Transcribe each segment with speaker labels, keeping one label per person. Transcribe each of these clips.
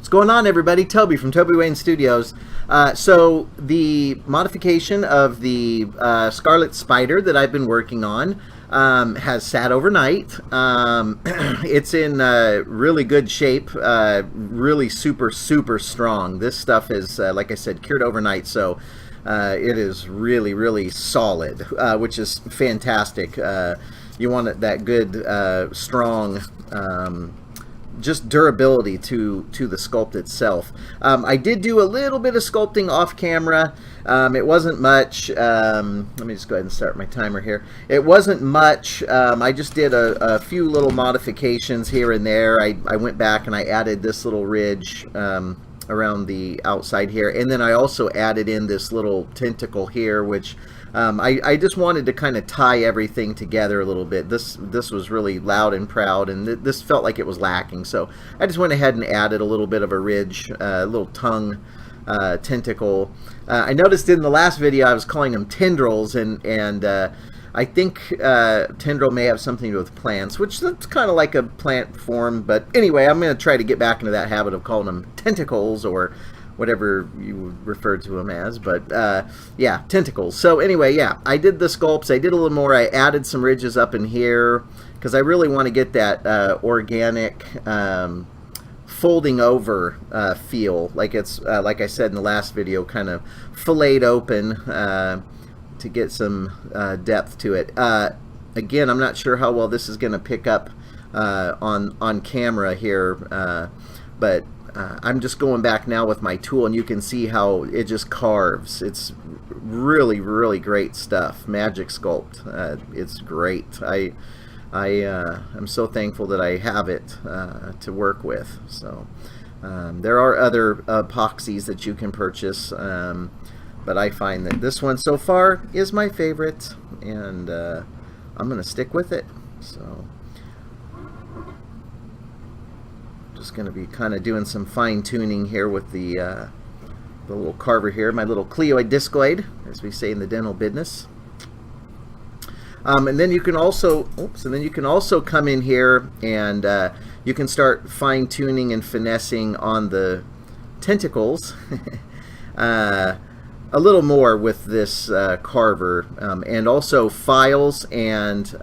Speaker 1: What's going on, everybody? Toby from Toby Wayne Studios. So the modification of the Scarlet Spider that I've been working on has sat overnight. It's in really good shape, really super strong. This stuff is, like I said, cured overnight, so it is really solid, which is fantastic. You want that good, strong, just durability to the sculpt itself. I did do a little bit of sculpting off camera. It wasn't much. Let me just go ahead and start my timer here. It wasn't much. I just did a few little modifications here and there. I went back and I added this little ridge around the outside here, and then I also added in this little tentacle here, which I just wanted to kind of tie everything together a little bit. This was really loud and proud, and this felt like it was lacking, so I just went ahead and added a little bit of a ridge, a little tongue tentacle. I noticed in the last video I was calling them tendrils, and I think tendril may have something to do with plants, which that's kind of like a plant form, but anyway, I'm going to try to get back into that habit of calling them tentacles, or whatever you would refer to them as, but yeah, tentacles. So anyway, yeah, I did the sculpts. I did a little more. I added some ridges up in here because I really want to get that organic folding over feel, like it's like I said in the last video, kind of filleted open to get some depth to it. Again, I'm not sure how well this is going to pick up on camera here, but I'm just going back now with my tool, and you can see how it just carves. It's really great stuff. Magic Sculpt. It's great. I'm so thankful that I have it to work with. So there are other epoxies that you can purchase, but I find that this one so far is my favorite, and I'm going to stick with it. So just going to be kind of doing some fine-tuning here with the little carver here, my little Cleoid discoid, as we say in the dental business. And then you can also, come in here and you can start fine-tuning and finessing on the tentacles a little more with this carver, and also files, and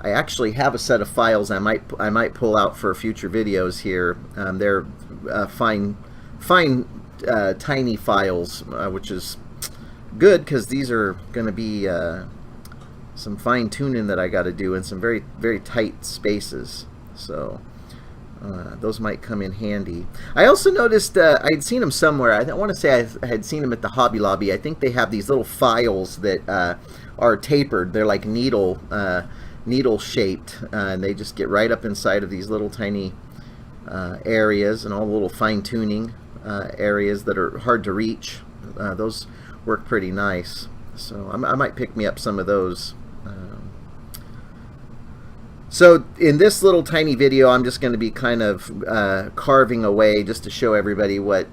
Speaker 1: I actually have a set of files I might pull out for future videos here. They're fine tiny files, which is good because these are going to be some fine tuning that I got to do in some very tight spaces. So those might come in handy. I also noticed I'd seen them somewhere. I want to say I had seen them at the Hobby Lobby. I think they have these little files that are tapered. They're like needle shaped, and they just get right up inside of these little tiny areas, and all the little fine-tuning areas that are hard to reach. Those work pretty nice, so I might pick me up some of those. So in this little tiny video, I'm just going to be kind of carving away just to show everybody what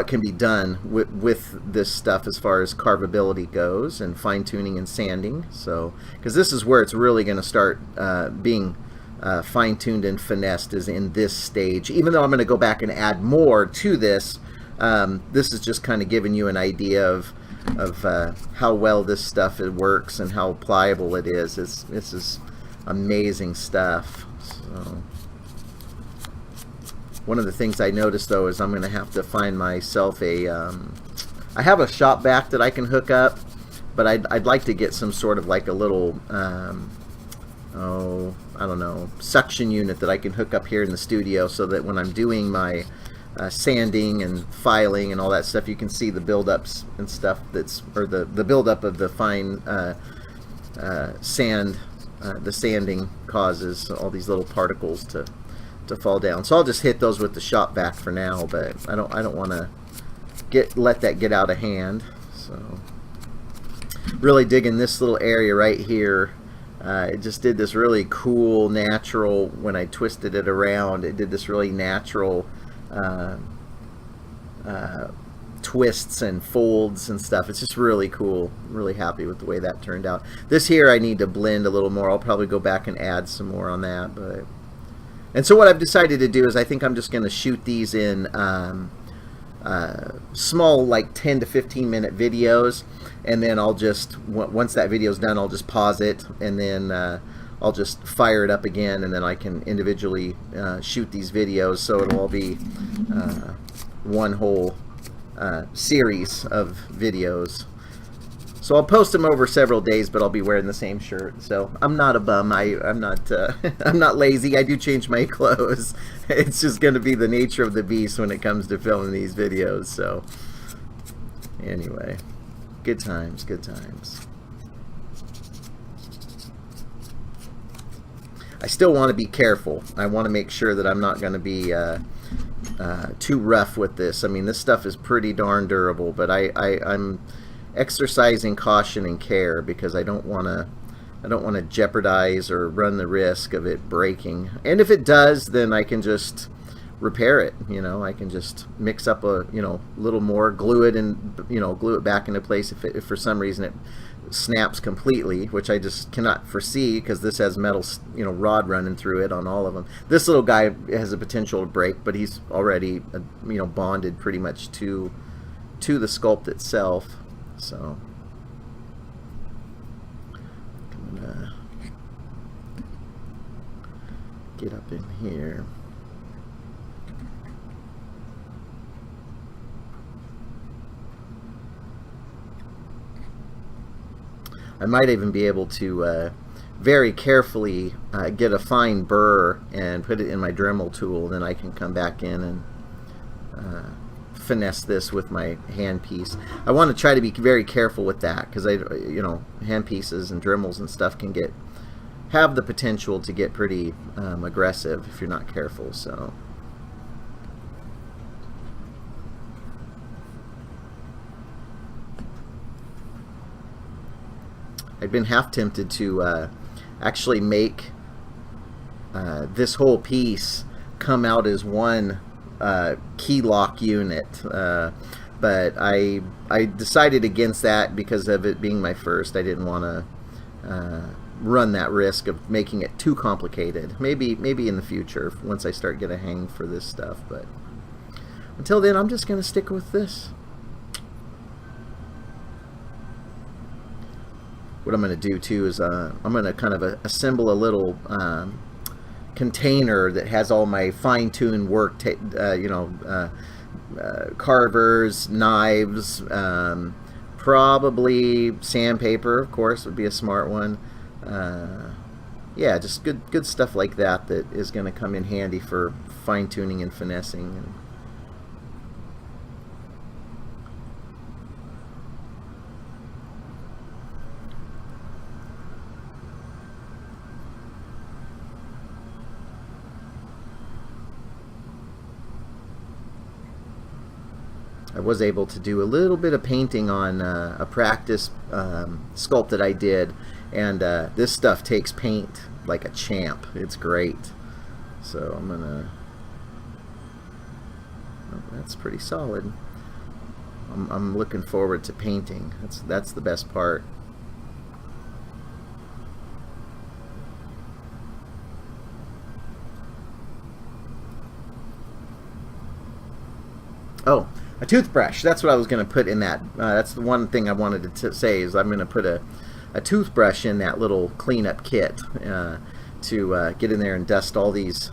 Speaker 1: can be done with this stuff as far as carvability goes, and fine-tuning and sanding. So, because this is where it's really going to start being fine-tuned and finessed, is in this stage. Even though I'm going to go back and add more to this, this is just kind of giving you an idea of how well this stuff works and how pliable it is. This is amazing stuff. So one of the things I noticed, though, is I'm going to have to find myself a I have a shop vac that I can hook up, but I'd like to get some sort of like a little I don't know, suction unit that I can hook up here in the studio, so that when I'm doing my sanding and filing and all that stuff, you can see the buildups and stuff or the buildup of the fine sand. The sanding causes all these little particles to fall down. So I'll just hit those with the shop vac for now, but I don't want to let that get out of hand. So really digging this little area right here. It just did this really cool natural, when I twisted it around, it did this really natural twists and folds and stuff. It's just really cool. I'm really happy with the way that turned out. This here I need to blend a little more. I'll probably go back and add some more on that, but And so what I've decided to do is I think I'm just going to shoot these in small, like 10 to 15 minute videos, and then I'll just, once that video's done, I'll just pause it, and then I'll just fire it up again, and then I can individually shoot these videos, so it'll all be one whole series of videos. So I'll post them over several days, but I'll be wearing the same shirt. So I'm not a bum. I'm not I'm not lazy. I do change my clothes. It's just going to be the nature of the beast when it comes to filming these videos. So anyway, good times, good times. I still want to be careful. I want to make sure that I'm not going to be too rough with this. I mean, this stuff is pretty darn durable, but I'm exercising caution and care because I don't want to jeopardize or run the risk of it breaking. And if it does, then I can just repair it. You know, I can just mix up a little more, glue it, and glue it back into place if for some reason it snaps completely, which I just cannot foresee because this has metal rod running through it on all of them. This little guy has a potential to break, but he's already bonded pretty much to the sculpt itself. So I'm gonna get up in here. I might even be able to very carefully get a fine burr and put it in my Dremel tool. Then I can come back in and finesse this with my hand piece. I want to try to be very careful with that because hand pieces and Dremels and stuff can have the potential to get pretty aggressive if you're not careful. So I'd been half tempted to actually make this whole piece come out as one key lock unit, but I decided against that because of it being my first. I didn't want to run that risk of making it too complicated. Maybe in the future once I start getting a hang for this stuff, but until then I'm just going to stick with this. What I'm going to do too is I'm going to kind of assemble a little container that has all my fine-tuned work, carvers, knives, probably sandpaper, of course, would be a smart one. Yeah, just good stuff like that is going to come in handy for fine-tuning and finessing. I was able to do a little bit of painting on a practice sculpt that I did, and this stuff takes paint like a champ. It's great. So I'm gonna, that's pretty solid. I'm looking forward to painting. That's the best part. Oh, a toothbrush. That's what I was going to put in that. That's the one thing I wanted to say is I'm going to put a toothbrush in that little cleanup kit to get in there and dust all these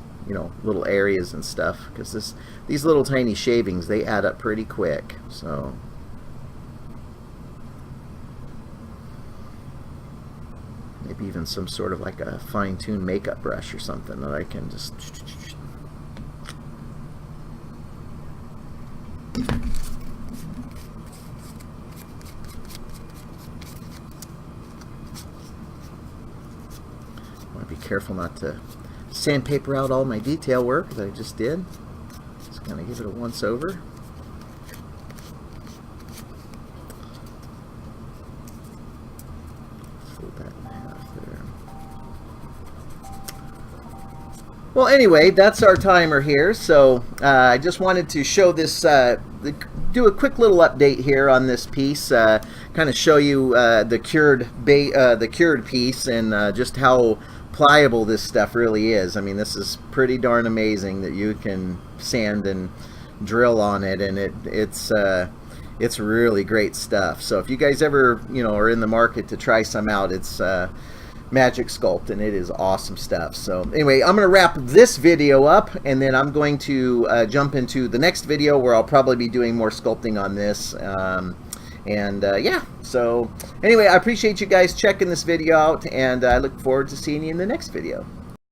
Speaker 1: little areas and stuff, because these little tiny shavings, they add up pretty quick. So maybe even some sort of like a fine-tuned makeup brush or something that I can just careful not to sandpaper out all my detail work that I just did. Just kind of give it a once over. Fold that in half there. Well, anyway, that's our timer here. So I just wanted to show this, do a quick little update here on this piece, kind of show you the cured piece and just how pliable this stuff really is. I mean, this is pretty darn amazing that you can sand and drill on it, and it's really great stuff. So if you guys ever, you know, are in the market to try some out, it's Magic Sculpt, and it is awesome stuff. So anyway, I'm going to wrap this video up, and then I'm going to jump into the next video where I'll probably be doing more sculpting on this. Yeah, so anyway, I appreciate you guys checking this video out, and I look forward to seeing you in the next video.